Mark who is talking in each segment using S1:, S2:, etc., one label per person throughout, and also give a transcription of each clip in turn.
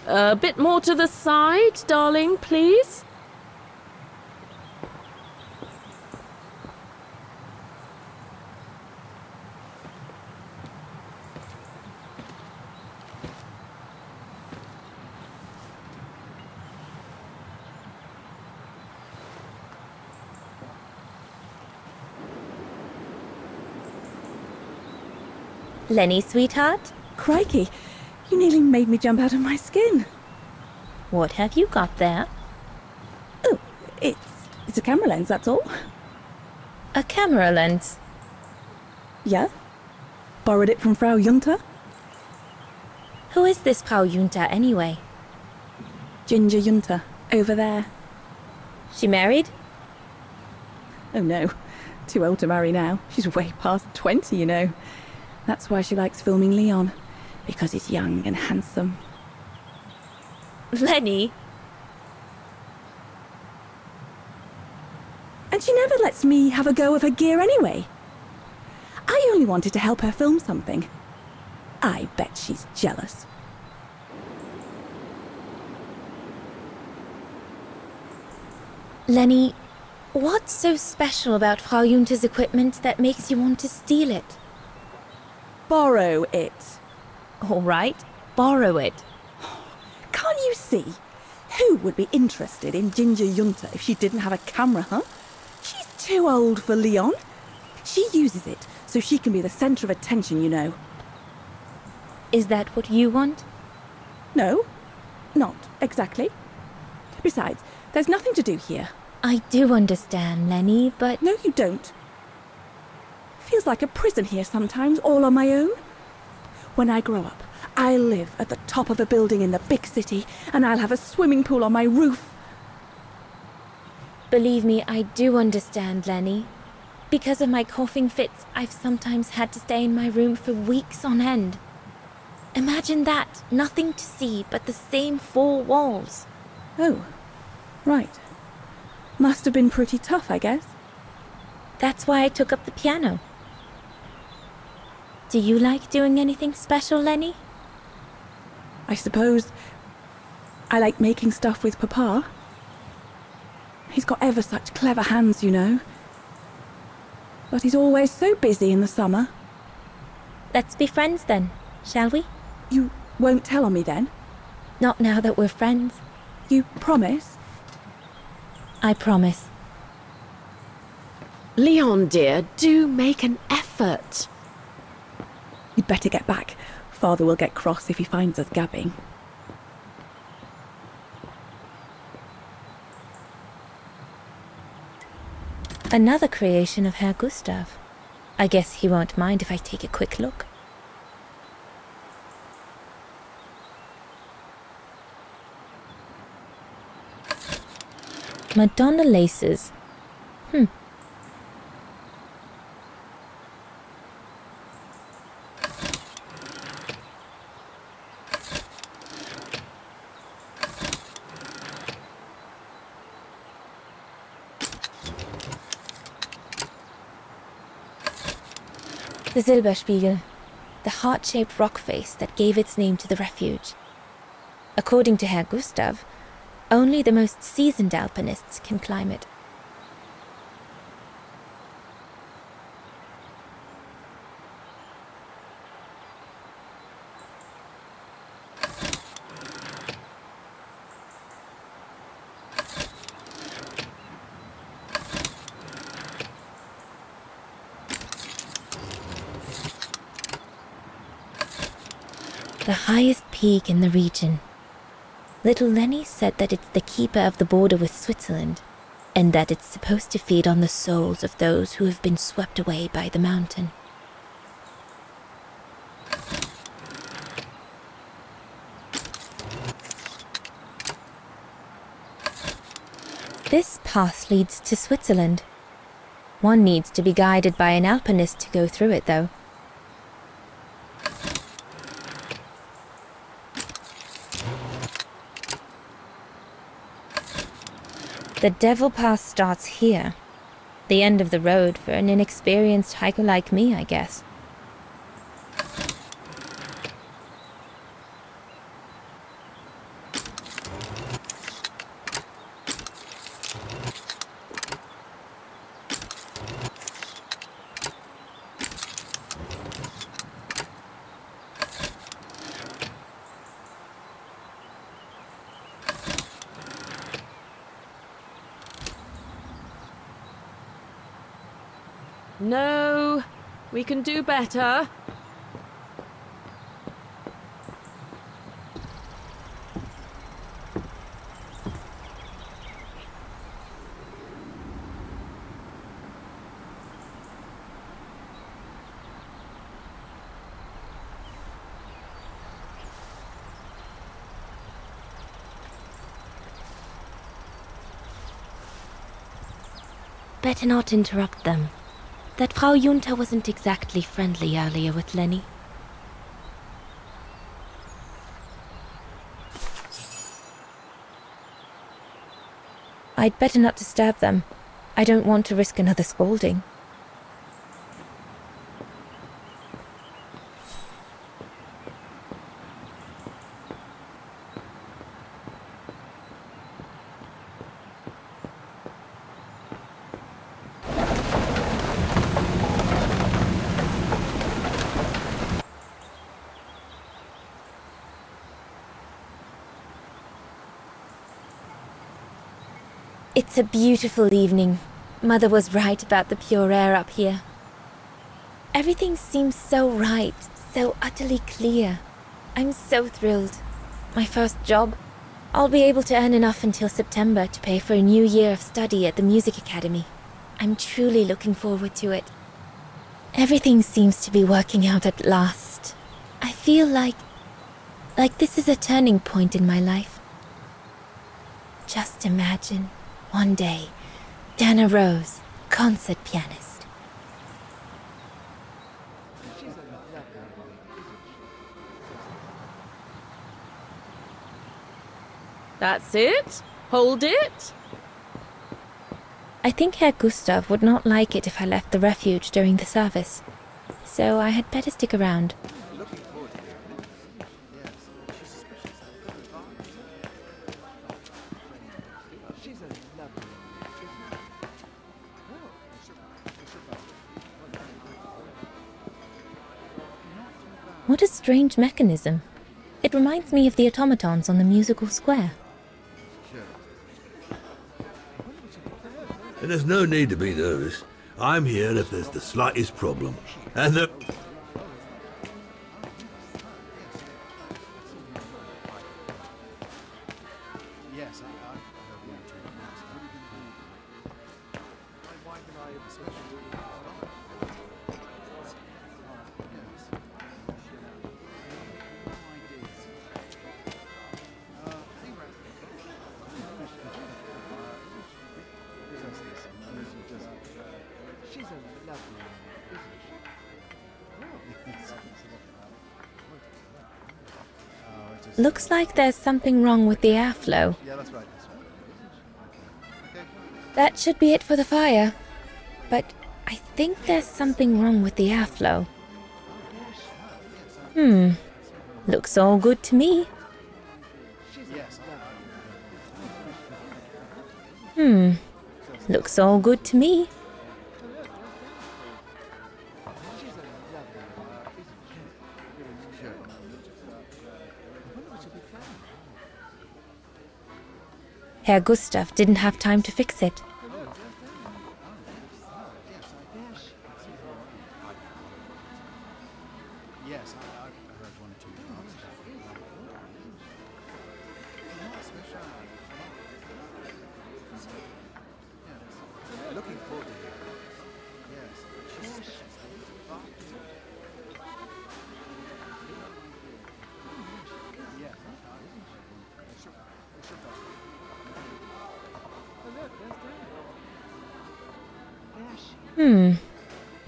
S1: A bit more to the side, darling, please.
S2: Lenny, sweetheart?
S3: Crikey, you nearly made me jump out of my skin.
S2: What have you got there?
S3: Oh, it's a camera lens, that's all.
S2: A camera lens.
S3: Yeah? Borrowed it from Frau Junta?
S2: Who is this Frau Junta anyway?
S3: Ginger Junta, over there.
S2: She married?
S3: Oh no, too old to marry now. She's way past 20, you know. That's why she likes filming Leon, because he's young and handsome.
S2: Lenny?
S3: And she never lets me have a go of her gear anyway. I only wanted to help her film something. I bet she's jealous.
S2: Lenny, what's so special about Frau Junta's equipment that makes you want to steal it?
S3: Borrow it.
S2: All right, borrow it.
S3: Can't you see? Who would be interested in Ginger Junta if she didn't have a camera, huh? She's too old for Leon. She uses it so she can be the centre of attention, you know.
S2: Is that what you want?
S3: No, not exactly. Besides, there's nothing to do here.
S2: I do understand, Lenny, but...
S3: No, you don't. Feels like a prison here sometimes, all on my own. When I grow up, I'll live at the top of a building in the big city, and I'll have a swimming pool on my roof.
S2: Believe me, I do understand, Lenny. Because of my coughing fits, I've sometimes had to stay in my room for weeks on end. Imagine that, nothing to see but the same four walls.
S3: Oh, right. Must have been pretty tough, I guess.
S2: That's why I took up the piano. Do you like doing anything special, Lenny?
S3: I suppose I like making stuff with Papa. He's got ever such clever hands, you know. But he's always so busy in the summer.
S2: Let's be friends then, shall we?
S3: You won't tell on me then?
S2: Not now that we're friends.
S3: You promise?
S2: I promise.
S1: Leon, dear, do make an effort.
S3: You'd better get back. Father will get cross if he finds us gabbing.
S2: Another creation of Herr Gustav. I guess he won't mind if I take a quick look. Madonna laces. The Silberspiegel, the heart-shaped rock face that gave its name to the refuge. According to Herr Gustav, only the most seasoned alpinists can climb it. The highest peak in the region. Little Lenny said that it's the keeper of the border with Switzerland, and that it's supposed to feed on the souls of those who have been swept away by the mountain. This path leads to Switzerland. One needs to be guided by an alpinist to go through it, though. The Devil Pass starts here. The end of the road for an inexperienced hiker like me, I guess.
S1: No, we can do better.
S2: Better not interrupt them. That Frau Junta wasn't exactly friendly earlier with Lenny. I'd better not disturb them. I don't want to risk another scolding. It's a beautiful evening. Mother was right about the pure air up here. Everything seems so right, so utterly clear. I'm so thrilled. My first job. I'll be able to earn enough until September to pay for a new year of study at the music academy. I'm truly looking forward to it. Everything seems to be working out at last. I feel like this is a turning point in my life. Just imagine. One day, Dana Rose, concert pianist.
S1: That's it? Hold it?
S2: I think Herr Gustav would not like it if I left the refuge during the service, so I had better stick around. What a strange mechanism. It reminds me of the automatons on the musical square.
S4: And there's no need to be nervous. I'm here if there's the slightest problem. And the...
S2: Looks like there's something wrong with the airflow. That should be it for the fire. But I think there's something wrong with the airflow. Looks all good to me. Looks all good to me. Herr Gustav didn't have time to fix it.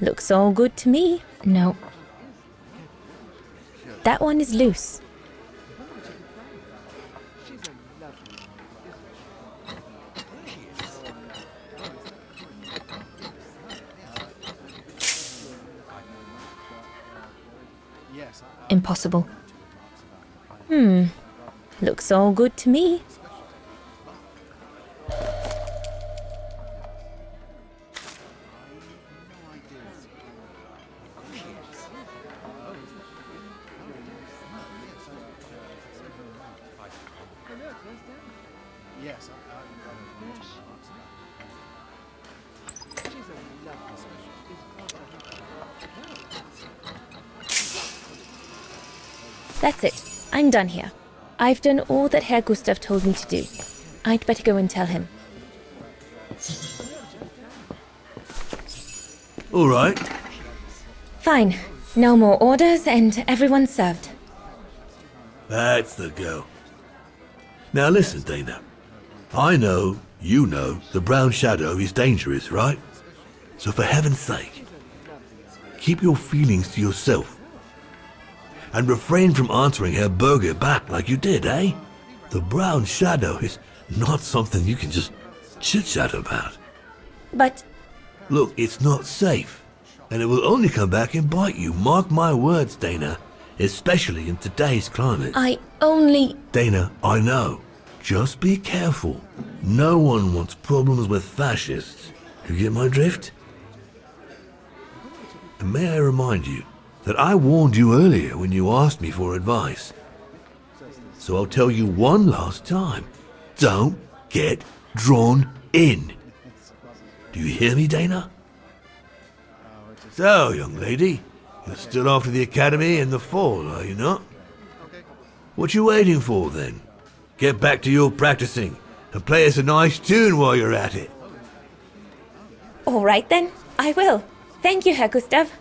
S2: Looks all good to me. No. That one is loose. Impossible. Looks all good to me. That's it. I'm done here. I've done all that Herr Gustav told me to do. I'd better go and tell him.
S4: All right.
S2: Fine. No more orders and everyone's served.
S4: That's the girl. Now listen, Dana. I know, you know, the brown shadow is dangerous, right? So for heaven's sake, keep your feelings to yourself. And refrain from answering her burger back like you did, eh? The brown shadow is not something you can just chit-chat about.
S2: But
S4: Look, it's not safe. And it will only come back and bite you. Mark my words, Dana. Especially in today's climate.
S2: I only...
S4: Dana, I know. Just be careful. No one wants problems with fascists. You get my drift? And may I remind you that I warned you earlier when you asked me for advice. So I'll tell you one last time. Don't get drawn in. Do you hear me, Dana? So, young lady, you're still off to the academy in the fall, are you not? What you waiting for, then? Get back to your practicing and play us a nice tune while you're at it.
S2: All right then, I will. Thank you, Herr Gustav.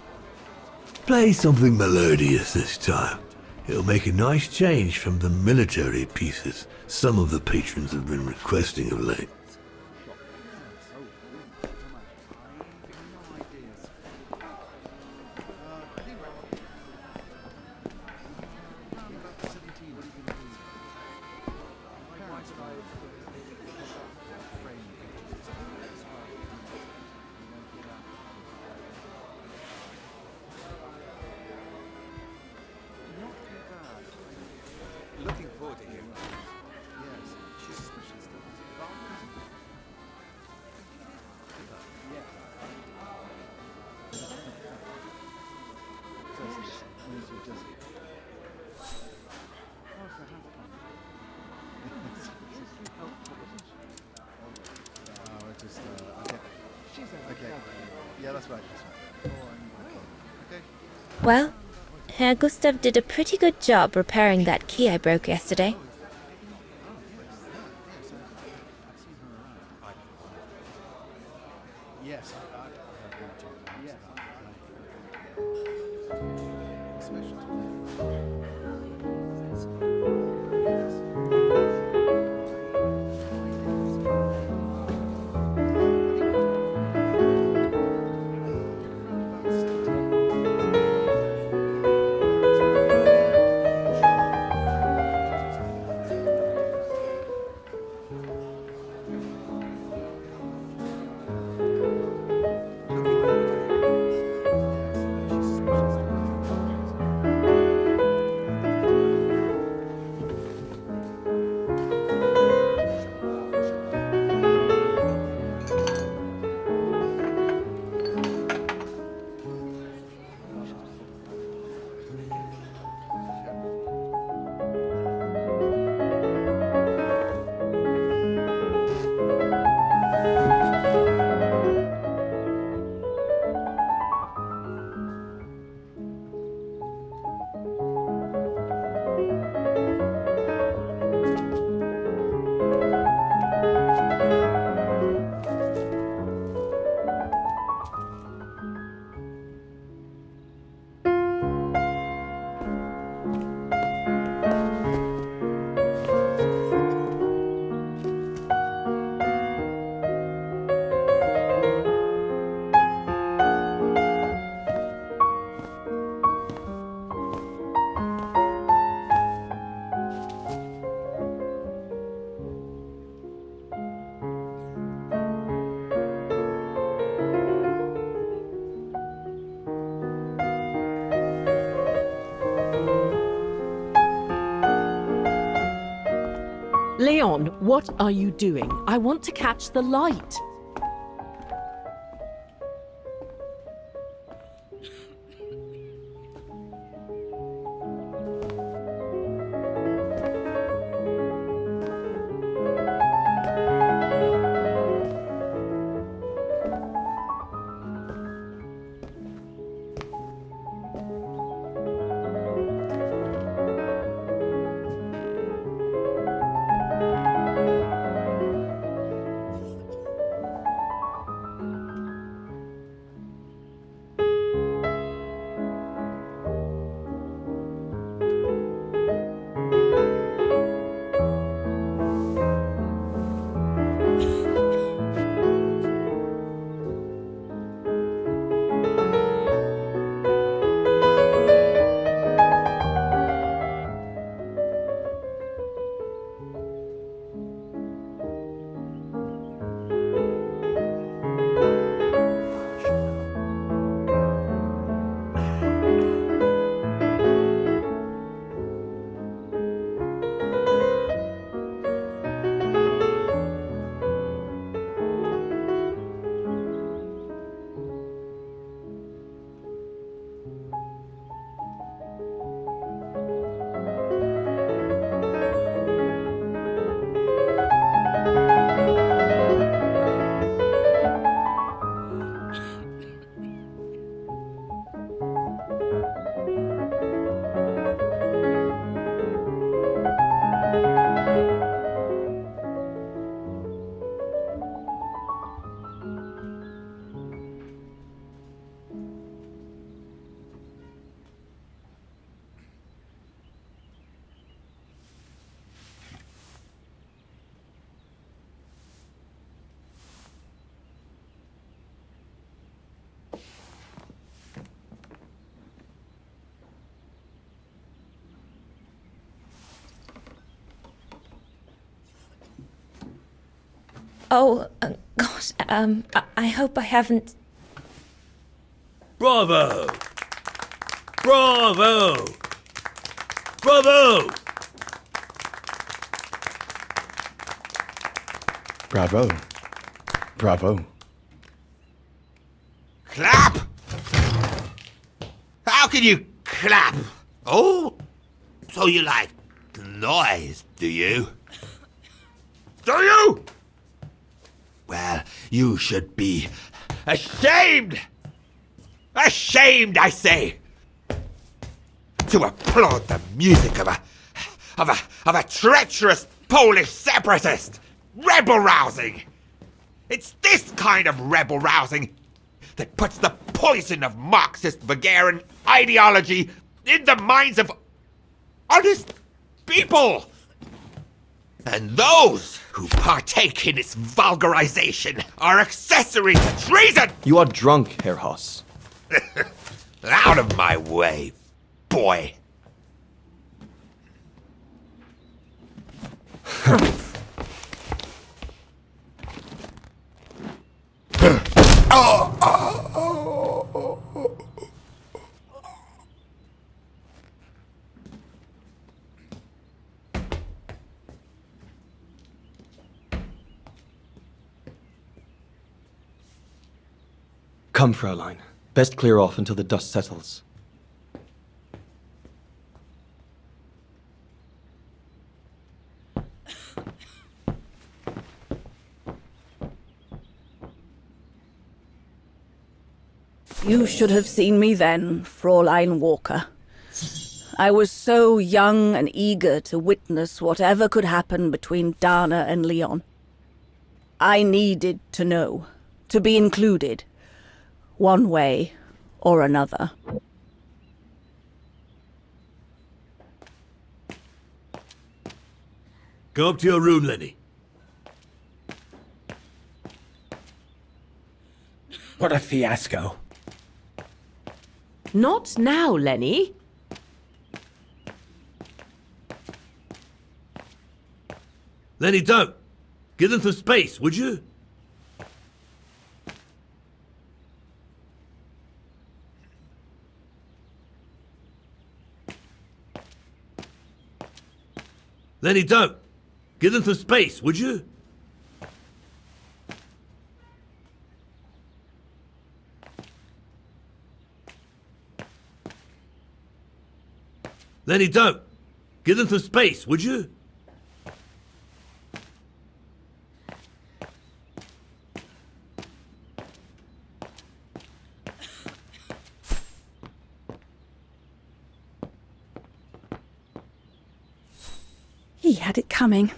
S4: Play something melodious this time. It'll make a nice change from the military pieces some of the patrons have been requesting of late.
S2: Well, Herr Gustav did a pretty good job repairing that key I broke yesterday.
S1: Leon, what are you doing? I want to catch the light.
S2: Oh, gosh, I hope I haven't...
S4: Bravo! Bravo! Bravo!
S5: Bravo. Bravo.
S6: Clap! How can you clap? Oh, so you like noise, do you? Do you? Well, you should be ashamed! Ashamed, I say! To applaud the music of a treacherous Polish separatist! Rebel-rousing! It's this kind of rebel-rousing that puts the poison of Marxist Bulgarian ideology in the minds of honest people! And those who partake in its vulgarization are accessory to treason!
S5: You are drunk, Herr Hoss.
S6: Out of my way, boy!
S5: Come, Fräulein. Best clear off until the dust settles.
S3: You should have seen me then, Fräulein Walker. I was so young and eager to witness whatever could happen between Dana and Leon. I needed to know, to be included, one way or another.
S4: Go up to your room, Lenny.
S7: What a fiasco.
S1: Not now, Lenny.
S4: Lenny, don't. Give them some space, would you? Lenny, don't. Give them some space, would you? Lenny, don't. Give them some space, would you?
S3: He had it coming.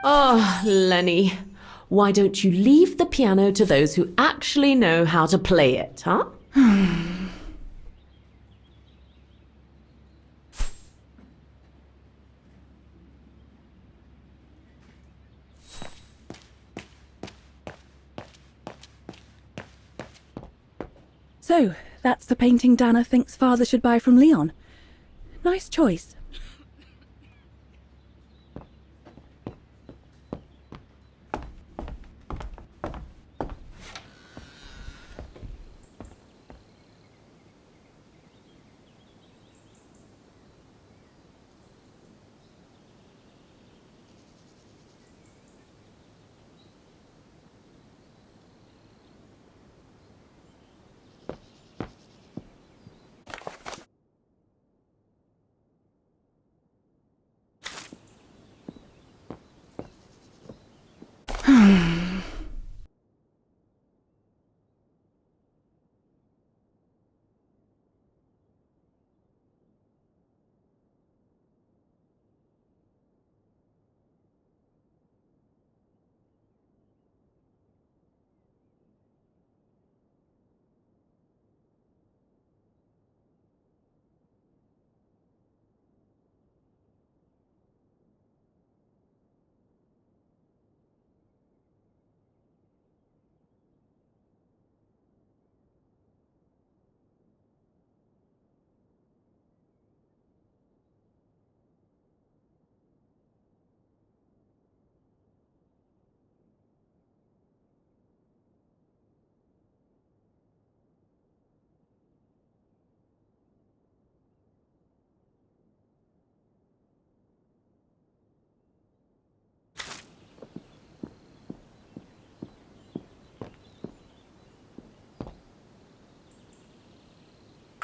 S1: Oh, Lenny. Why don't you leave the piano to those who actually know how to play it, huh?
S3: So, that's the painting Dana thinks Father should buy from Leon. Nice choice.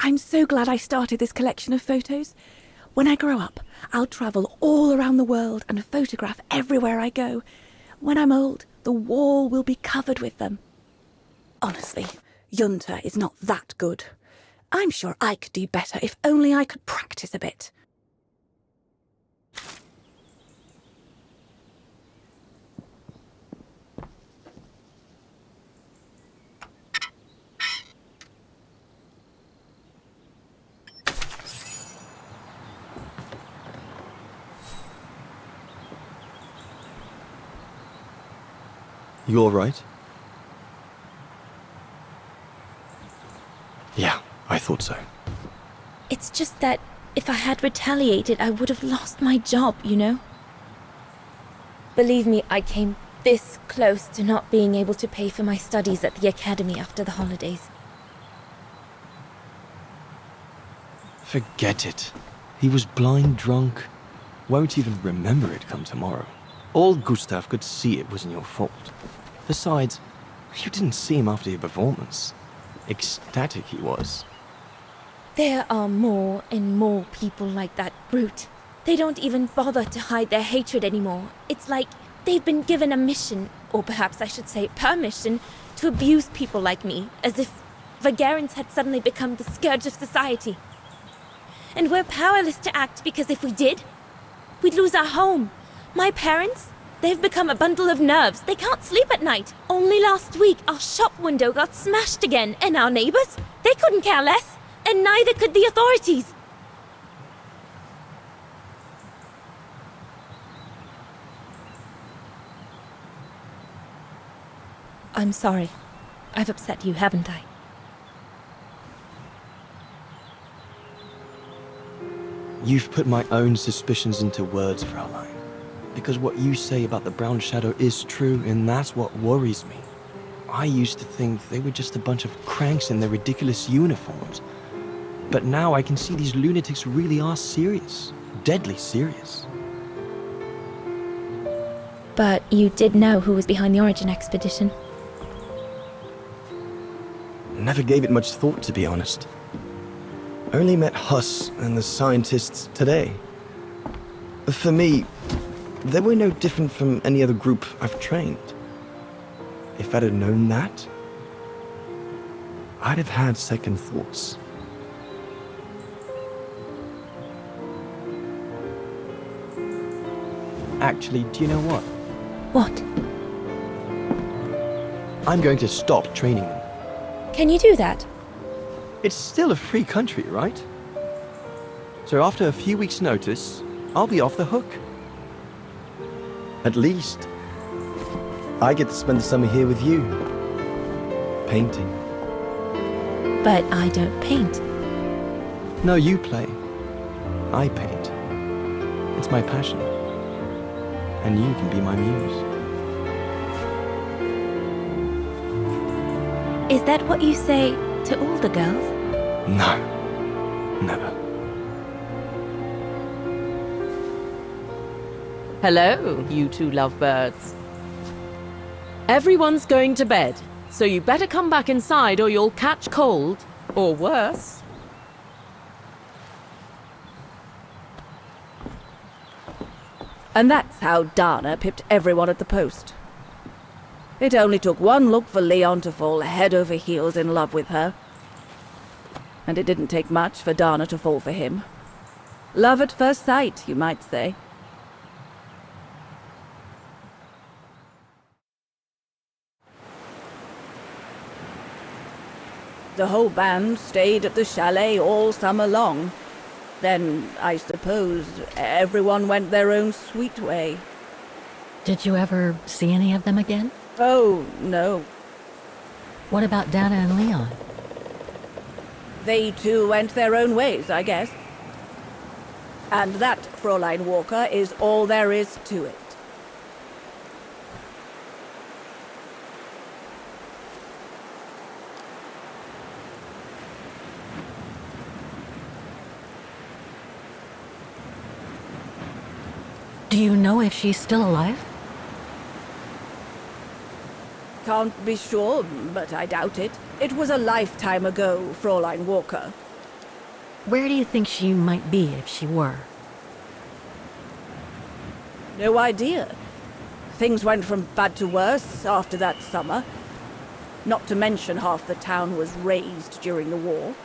S3: I'm so glad I started this collection of photos. When I grow up, I'll travel all around the world and photograph everywhere I go. When I'm old, the wall will be covered with them. Honestly, Junta is not that good. I'm sure I could do better if only I could practice a bit.
S5: You all right? Yeah, I thought so.
S2: It's just that if I had retaliated, I would have lost my job, you know? Believe me, I came this close to not being able to pay for my studies at the academy after the holidays.
S5: Forget it. He was blind drunk. Won't even remember it come tomorrow. All Gustav could see it wasn't your fault. Besides, you didn't see him after your performance. Ecstatic he was.
S2: There are more and more people like that brute. They don't even bother to hide their hatred anymore. It's like they've been given a mission, or perhaps I should say permission, to abuse people like me, as if Vagarans had suddenly become the scourge of society. And we're powerless to act because if we did, we'd lose our home. My parents, they've become a bundle of nerves. They can't sleep at night. Only last week, our shop window got smashed again, and our neighbors, they couldn't care less, and neither could the authorities. I'm sorry. I've upset you, haven't I?
S5: You've put my own suspicions into words, Fraulein. Because what you say about the Brown Shadow is true, and that's what worries me. I used to think they were just a bunch of cranks in their ridiculous uniforms. But now I can see these lunatics really are serious. Deadly serious.
S2: But you did know who was behind the Origin expedition.
S5: Never gave it much thought, to be honest. Only met Huss and the scientists today. For me, they were no different from any other group I've trained. If I'd have known that, I'd have had second thoughts. Actually, do you know what?
S2: What?
S5: I'm going to stop training them.
S2: Can you do that?
S5: It's still a free country, right? So after a few weeks' notice, I'll be off the hook. At least, I get to spend the summer here with you. Painting.
S2: But I don't paint.
S5: No, you play. I paint. It's my passion. And you can be my muse.
S2: Is that what you say to all the girls?
S5: No. Never.
S1: Hello, you two lovebirds. Everyone's going to bed, so you better come back inside or you'll catch cold, or worse.
S3: And that's how Dana pipped everyone at the post. It only took one look for Leon to fall head over heels in love with her. And it didn't take much for Dana to fall for him. Love at first sight, you might say. The whole band stayed at the chalet all summer long. Then, I suppose, everyone went their own sweet way.
S8: Did you ever see any of them again?
S3: Oh, no.
S8: What about Dana and Leon?
S3: They too went their own ways, I guess. And that, Fräulein Walker, is all there is to it.
S8: Do you know if she's still alive?
S3: Can't be sure, but I doubt it. It was a lifetime ago, Fräulein Walker.
S8: Where do you think she might be if she were?
S3: No idea. Things went from bad to worse after that summer. Not to mention half the town was razed during the war.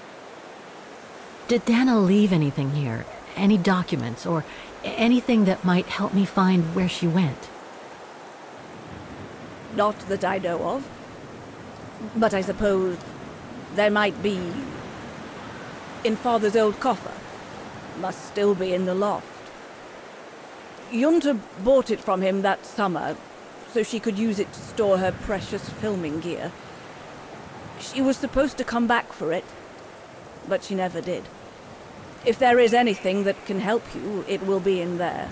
S8: Did Dana leave anything here? Any documents or anything that might help me find where she went?
S3: Not that I know of. But I suppose there might be in Father's old coffer. Must still be in the loft. Junta bought it from him that summer, so she could use it to store her precious filming gear. She was supposed to come back for it, but she never did. If there is anything that can help you, it will be in there.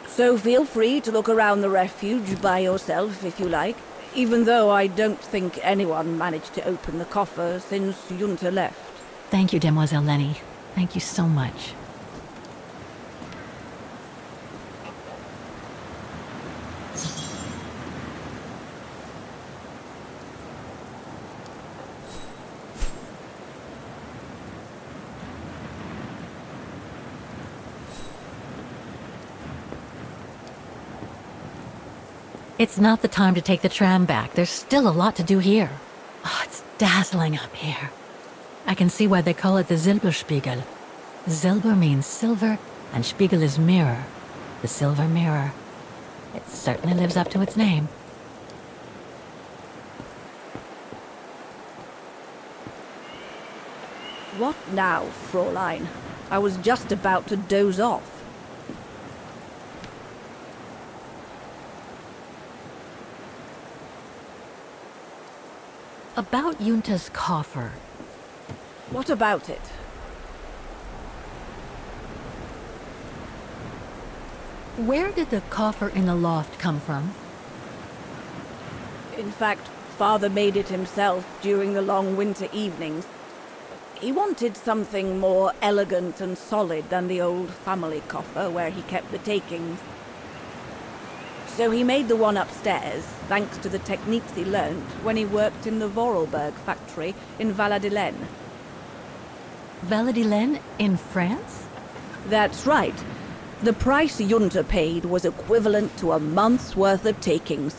S3: So feel free to look around the refuge by yourself if you like, even though I don't think anyone managed to open the coffer since Junta left.
S8: Thank you, Demoiselle Lenny. Thank you so much. It's not the time to take the tram back. There's still a lot to do here. Oh, it's dazzling up here. I can see why they call it the Silberspiegel. Silber means silver, and Spiegel is mirror. The silver mirror. It certainly lives up to its name.
S3: What now, Fräulein? I was just about to doze off.
S8: About Junta's coffer.
S3: What about it?
S8: Where did the coffer in the loft come from?
S3: In fact, Father made it himself during the long winter evenings. He wanted something more elegant and solid than the old family coffer where he kept the takings. So he made the one upstairs, thanks to the techniques he learnt when he worked in the Vorarlberg factory in Valladolid.
S8: Valladolid in France?
S3: That's right. The price Junta paid was equivalent to a month's worth of takings.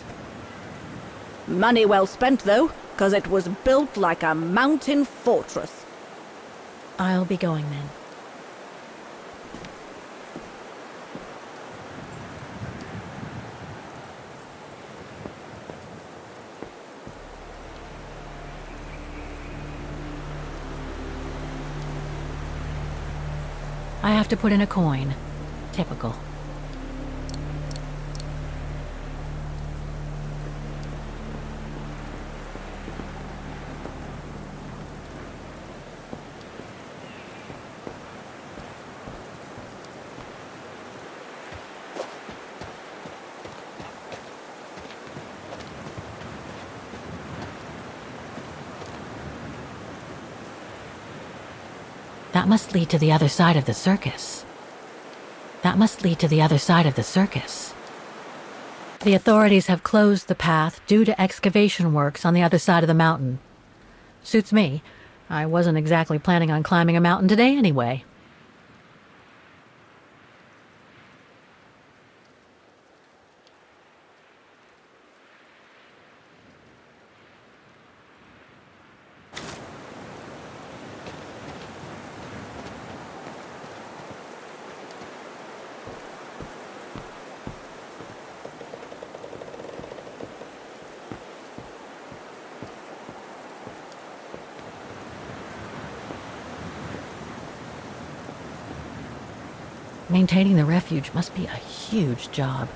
S3: Money well spent, though, because it was built like a mountain fortress.
S8: I'll be going then. I have to put in a coin. Typical. That must lead to the other side of the circus. That must lead to the other side of the circus. The authorities have closed the path due to excavation works on the other side of the mountain. Suits me. I wasn't exactly planning on climbing a mountain today anyway. Maintaining the refuge must be a huge job.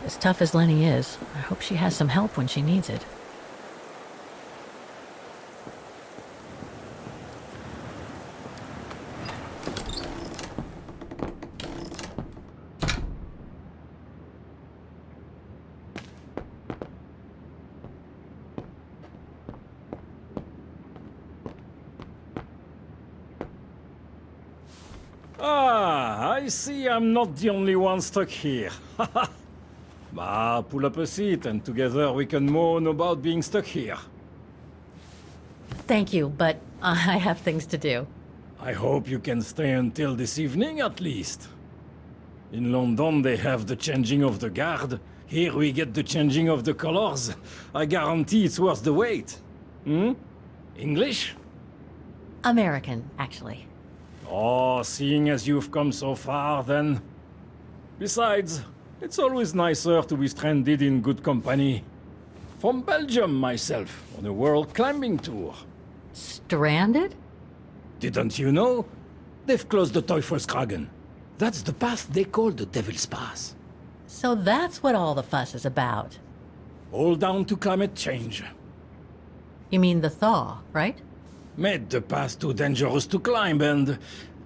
S8: As tough as Lenny is, I hope she has some help when she needs it.
S9: Ah, I see I'm not the only one stuck here. Bah, pull up a seat and together we can moan about being stuck here.
S8: Thank you, but I have things to do.
S9: I hope you can stay until this evening at least. In London they have the changing of the guard. Here we get the changing of the colors. I guarantee it's worth the wait. English?
S8: American, actually.
S9: Oh, seeing as you've come so far, then. Besides, it's always nicer to be stranded in good company. From Belgium, myself, on a world climbing tour.
S8: Stranded?
S9: Didn't you know? They've closed the Teufelskragen. That's the path they call the Devil's Pass.
S8: So that's what all the fuss is about.
S9: All down to climate change.
S8: You mean the thaw, right?
S9: Made the path too dangerous to climb and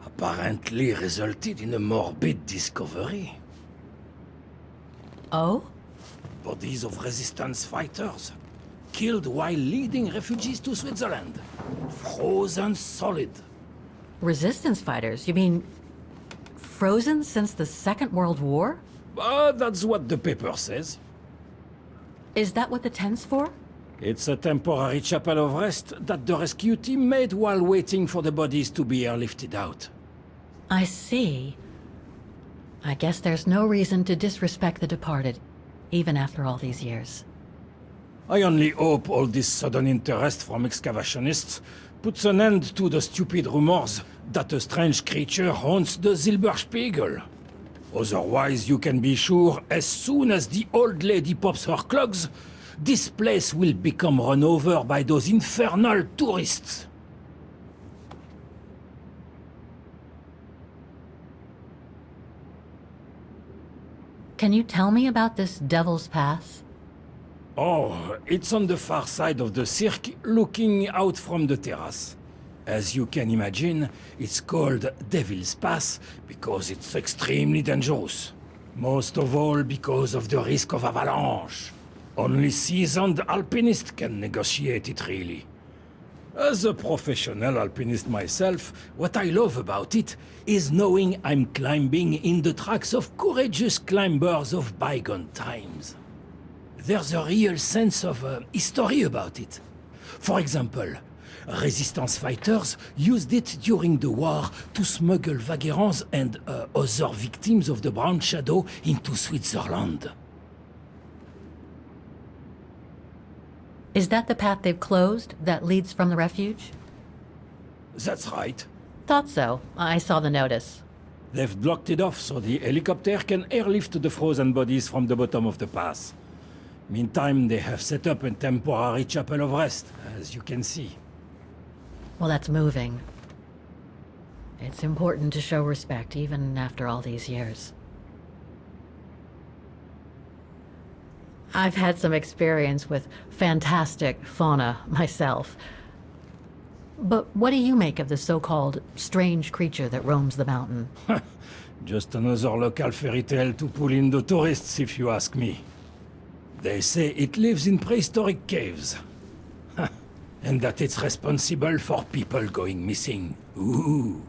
S9: apparently resulted in a morbid discovery.
S8: Oh?
S9: Bodies of resistance fighters, killed while leading refugees to Switzerland. Frozen solid.
S8: Resistance fighters? You mean frozen since the Second World War?
S9: That's what the paper says.
S8: Is that what the tent's for?
S9: It's a temporary chapel of rest that the rescue team made while waiting for the bodies to be airlifted out.
S8: I see. I guess there's no reason to disrespect the departed, even after all these years.
S9: I only hope all this sudden interest from excavationists puts an end to the stupid rumors that a strange creature haunts the Silberspiegel. Otherwise, you can be sure as soon as the old lady pops her clogs, this place will become run over by those infernal tourists.
S8: Can you tell me about this Devil's Pass?
S9: Oh, it's on the far side of the cirque, looking out from the terrace. As you can imagine, it's called Devil's Pass because it's extremely dangerous. Most of all because of the risk of avalanche. Only seasoned alpinists can negotiate it, really. As a professional alpinist myself, what I love about it is knowing I'm climbing in the tracks of courageous climbers of bygone times. There's a real sense of history about it. For example, resistance fighters used it during the war to smuggle vagrants and other victims of the Brown Shadow into Switzerland.
S8: Is that the path they've closed that leads from the refuge?
S9: That's right.
S8: Thought so. I saw the notice.
S9: They've blocked it off so the helicopter can airlift the frozen bodies from the bottom of the pass. Meantime, they have set up a temporary chapel of rest, as you can see.
S8: Well, that's moving. It's important to show respect, even after all these years. I've had some experience with fantastic fauna myself. But what do you make of the so-called strange creature that roams the mountain?
S9: Just another local fairy tale to pull in the tourists, if you ask me. They say it lives in prehistoric caves. And that it's responsible for people going missing. Ooh.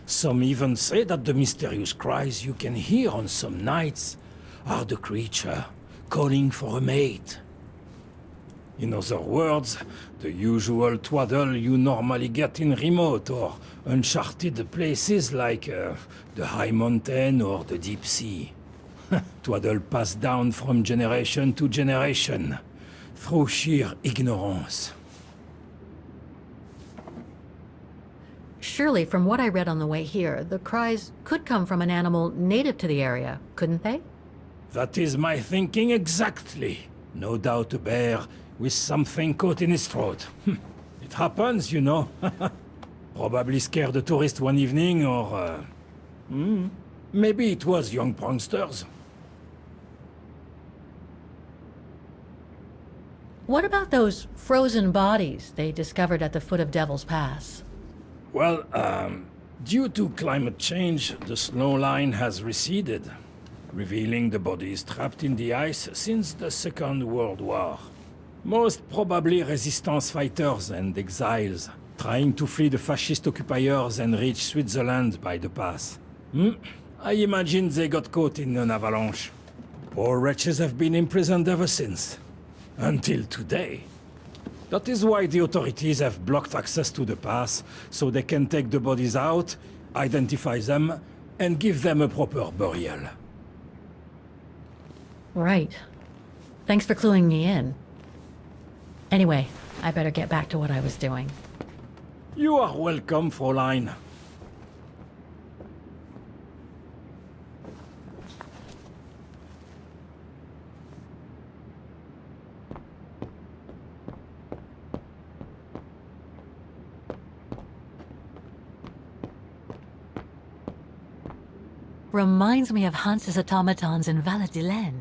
S9: Some even say that the mysterious cries you can hear on some nights are the creature calling for a mate. In other words, the usual twaddle you normally get in remote or uncharted places like the high mountain or the deep sea. Twaddle passed down from generation to generation, through sheer ignorance.
S8: Surely, from what I read on the way here, the cries could come from an animal native to the area, couldn't they?
S9: That is my thinking exactly. No doubt a bear with something caught in his throat. It happens, you know. Probably scared a tourist one evening, or... maybe it was young pranksters.
S8: What about those frozen bodies they discovered at the foot of Devil's Pass?
S9: Well, due to climate change, the snow line has receded, revealing the bodies trapped in the ice since the Second World War. Most probably resistance fighters and exiles, trying to flee the fascist occupiers and reach Switzerland by the pass. I imagine they got caught in an avalanche. Poor wretches have been imprisoned ever since. Until today. That is why the authorities have blocked access to the pass, so they can take the bodies out, identify them, and give them a proper burial.
S8: Right. Thanks for cluing me in. Anyway, I better get back to what I was doing.
S9: You are welcome, Fräulein.
S8: Reminds me of Hans's automatons in Valladolid.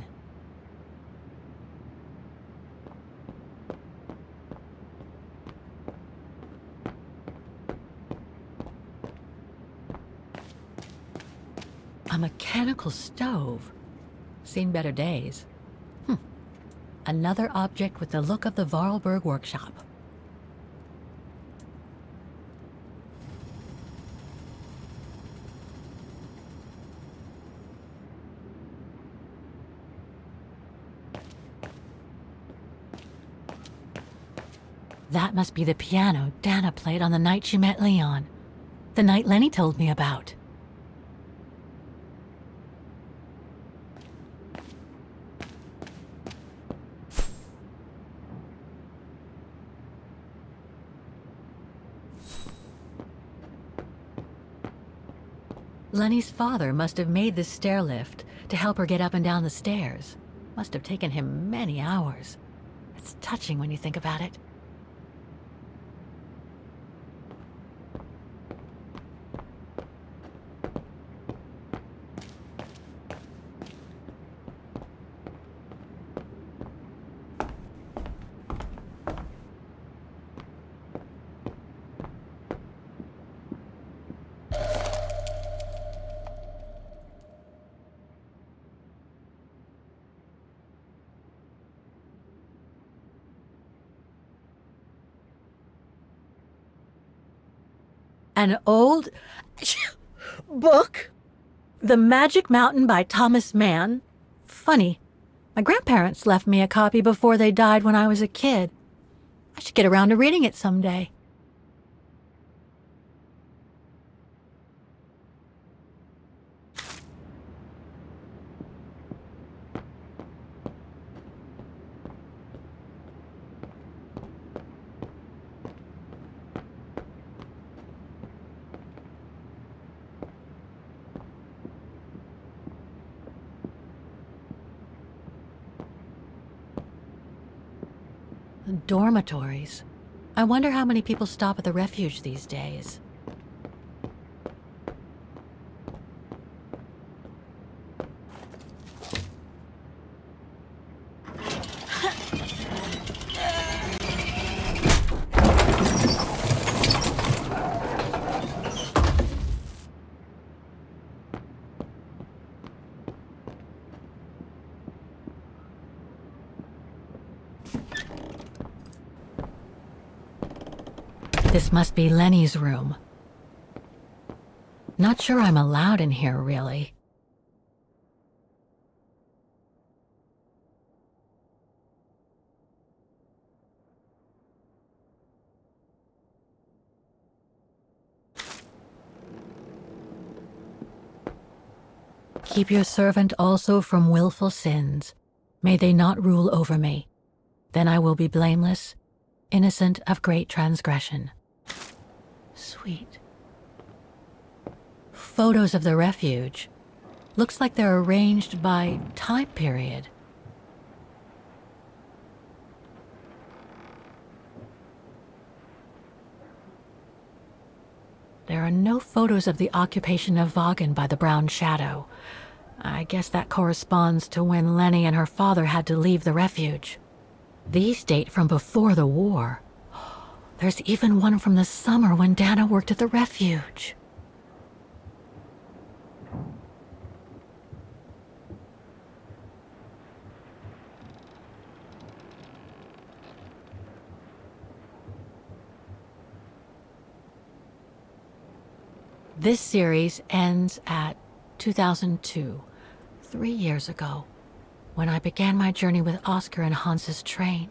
S8: A mechanical stove. Seen better days. Another object with the look of the Vorarlberg workshop. That must be the piano Dana played on the night she met Leon. The night Lenny told me about. Lenny's father must have made this stair lift to help her get up and down the stairs. Must have taken him many hours. It's touching when you think about it. An old book? The Magic Mountain by Thomas Mann? Funny. My grandparents left me a copy before they died when I was a kid. I should get around to reading it someday. Dormitories. I wonder how many people stop at the refuge these days. This must be Lenny's room. Not sure I'm allowed in here, really. Keep your servant also from willful sins. May they not rule over me. Then I will be blameless, innocent of great transgression. Sweet. Photos of the refuge. Looks like they're arranged by time period. There are no photos of the occupation of Vaughan by the Brown Shadow. I guess that corresponds to when Lenny and her father had to leave the refuge. These date from before the war. There's even one from the summer when Dana worked at the refuge. This series ends at 2002, 3 years ago, when I began my journey with Oscar and Hans's train.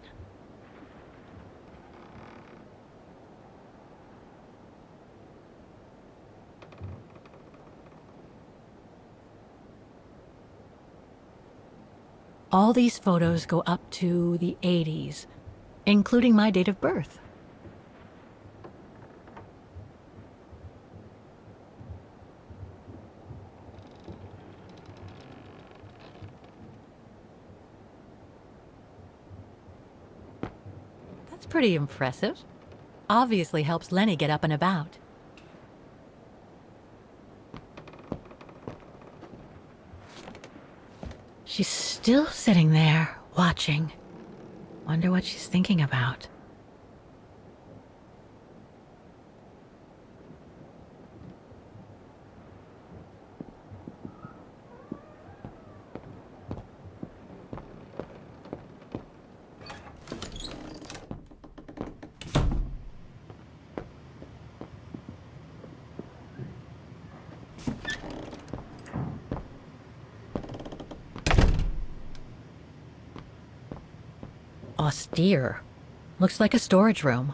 S8: All these photos go up to the 80s, including my date of birth. That's pretty impressive. Obviously helps Lenny get up and about. She's still sitting there, watching. Wonder what she's thinking about. Austere. Looks like a storage room.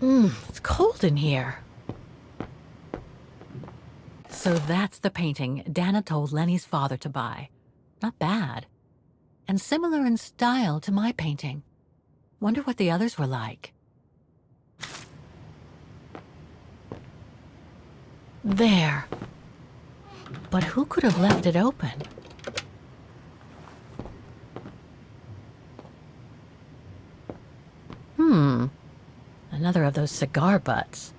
S8: It's cold in here. So that's the painting Dana told Lenny's father to buy. Not bad. And similar in style to my painting. Wonder what the others were like. There. But who could have left it open? Another of those cigar butts.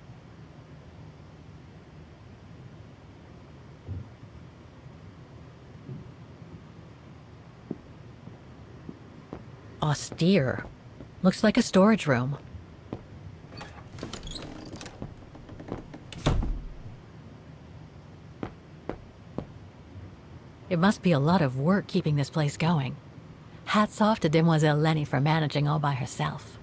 S8: Austere. Looks like a storage room. It must be a lot of work keeping this place going. Hats off to Demoiselle Lenny for managing all by herself.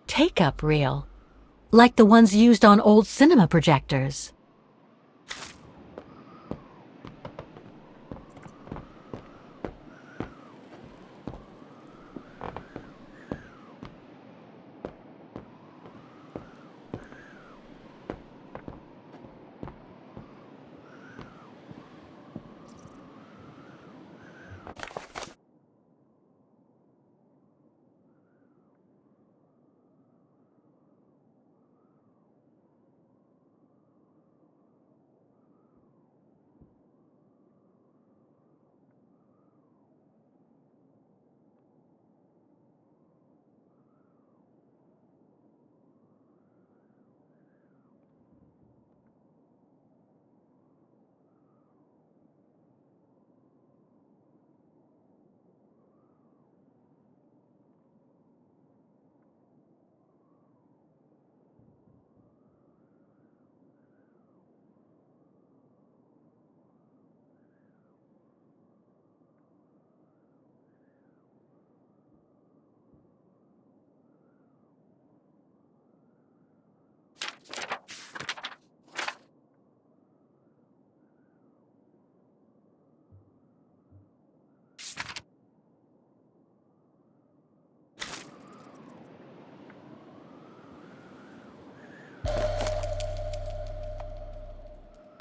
S8: Take-up reel, like the ones used on old cinema projectors.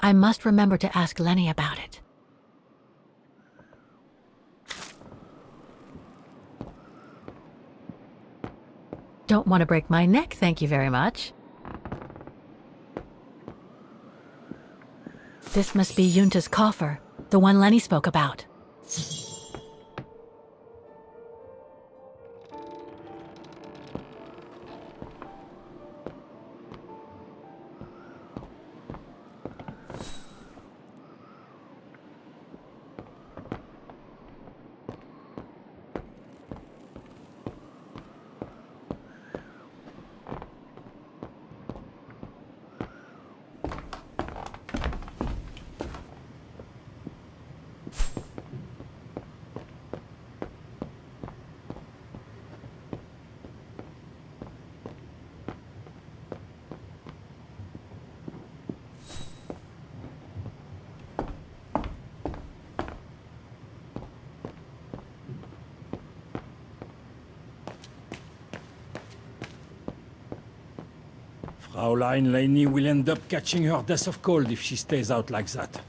S8: I must remember to ask Lenny about it. Don't want to break my neck, thank you very much. This must be Yunta's coffer, the one Lenny spoke about.
S9: Fraulein Laney will end up catching her death of cold if she stays out like that.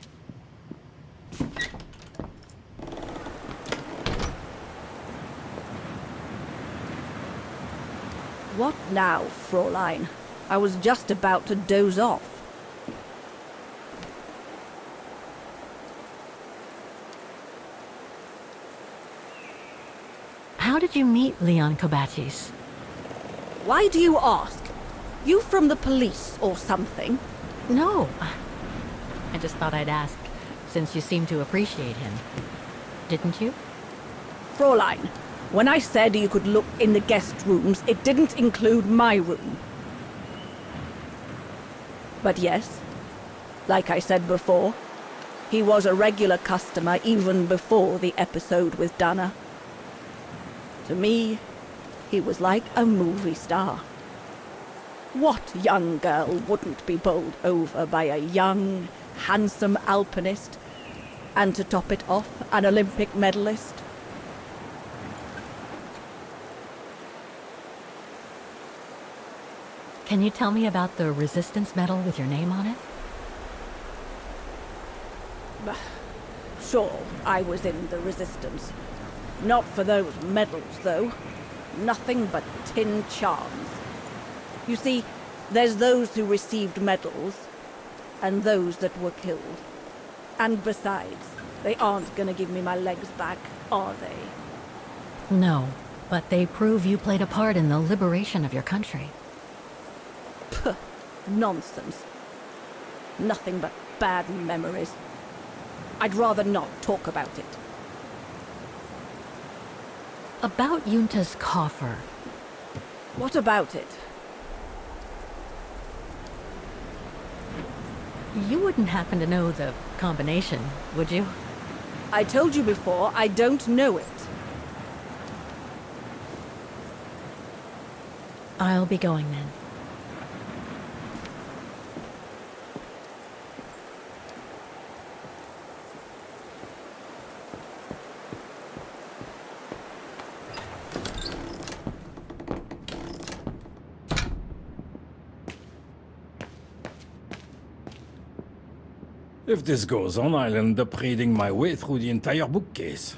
S3: What now, Fräulein? I was just about to doze off.
S8: How did you meet Leon Kobatis?
S3: Why do you ask? You from the police or something?
S8: No. I just thought I'd ask, since you seem to appreciate him. Didn't you?
S3: Fräulein, when I said you could look in the guest rooms, it didn't include my room. But yes, like I said before, he was a regular customer even before the episode with Dana. To me, he was like a movie star. What young girl wouldn't be bowled over by a young, handsome alpinist, and to top it off, an Olympic medalist?
S8: Can you tell me about the Resistance Medal with your name on it?
S3: Sure, I was in the Resistance. Not for those medals, though. Nothing but tin charms. You see, there's those who received medals, and those that were killed. And besides, they aren't gonna give me my legs back, are they?
S8: No, but they prove you played a part in the liberation of your country.
S3: Puh, nonsense. Nothing but bad memories. I'd rather not talk about it.
S8: About Yunta's coffer.
S3: What about it?
S8: You wouldn't happen to know the combination, would you?
S3: I told you before, I don't know it.
S8: I'll be going then.
S9: If this goes on, I'll end up reading my way through the entire bookcase.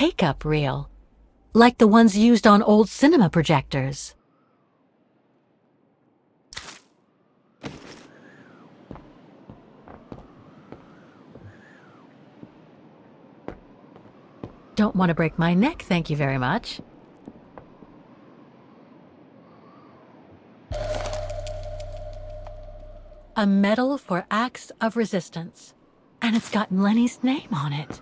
S8: take-up reel, like the ones used on old cinema projectors. Don't want to break my neck, thank you very much. A medal for acts of resistance. And it's got Lenny's name on it.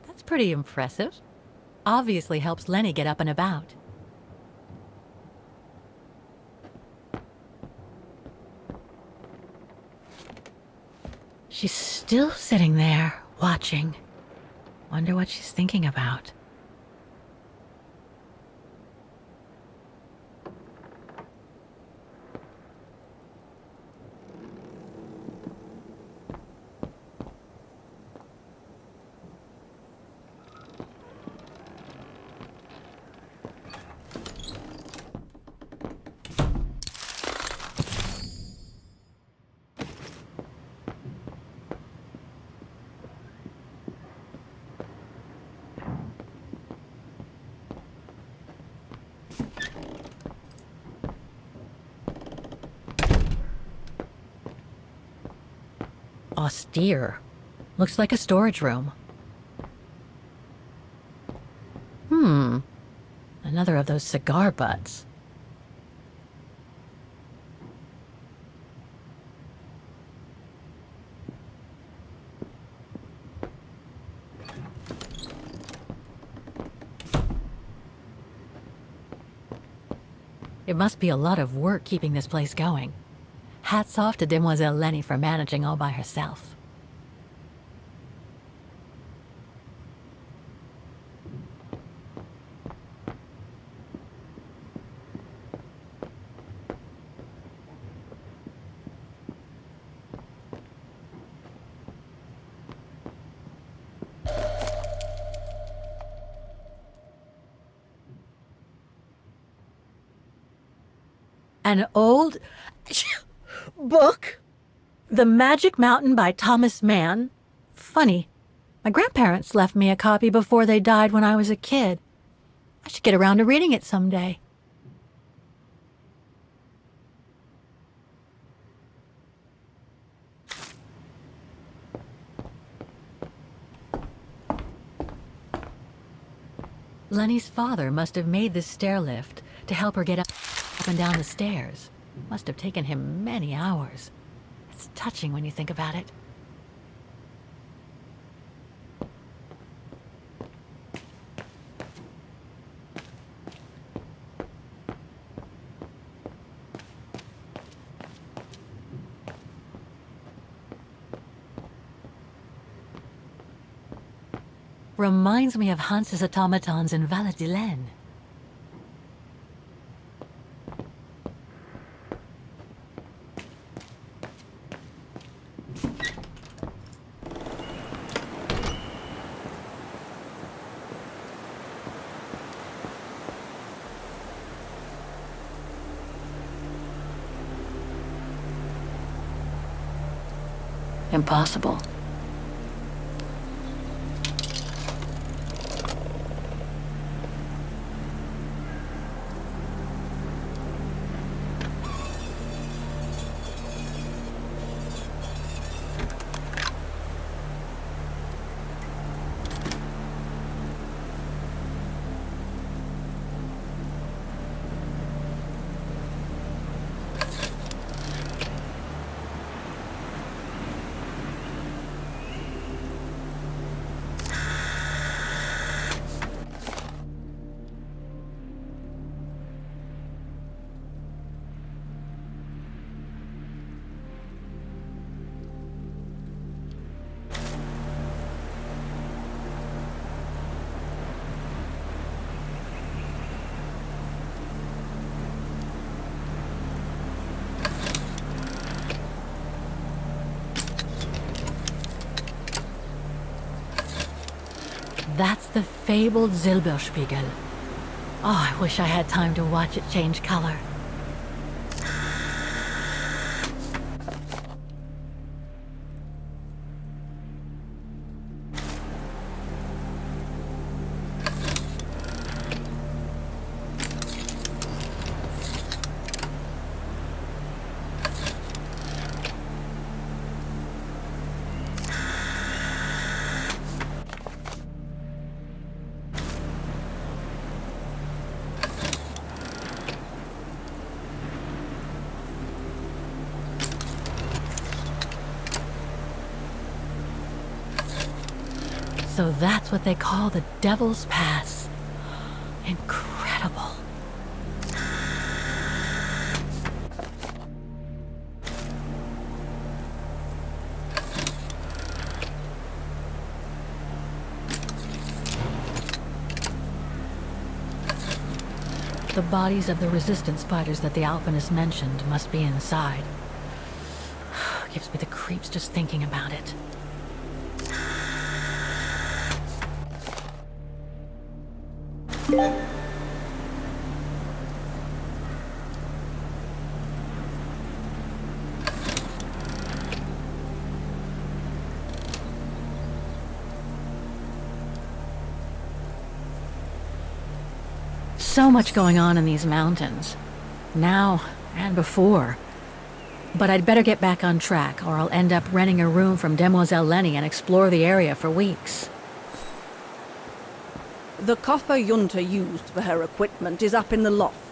S8: That's pretty impressive. Obviously helps Lenny get up and about. She's still sitting there, watching. Wonder what she's thinking about. Austere. Looks like a storage room. Another of those cigar butts. It must be a lot of work keeping this place going. Hats off to Demoiselle Lenny for managing all by herself. An old book? The Magic Mountain by Thomas Mann? Funny. My grandparents left me a copy before they died when I was a kid. I should get around to reading it someday. Lenny's father must have made this stair lift to help her get up and down the stairs. Must have taken him many hours. It's touching when you think about it. Reminds me of Hans's automatons in Valladolid. Impossible. The fabled Silberspiegel. Oh, I wish I had time to watch it change color. So that's what they call the Devil's Pass. Incredible. The bodies of the resistance fighters that the Alpinist mentioned must be inside. Gives me the creeps just thinking about it. So much going on in these mountains. Now and before. But I'd better get back on track, or I'll end up renting a room from Demoiselle Lenny and explore the area for weeks.
S3: The coffer Junta used for her equipment is up in the loft.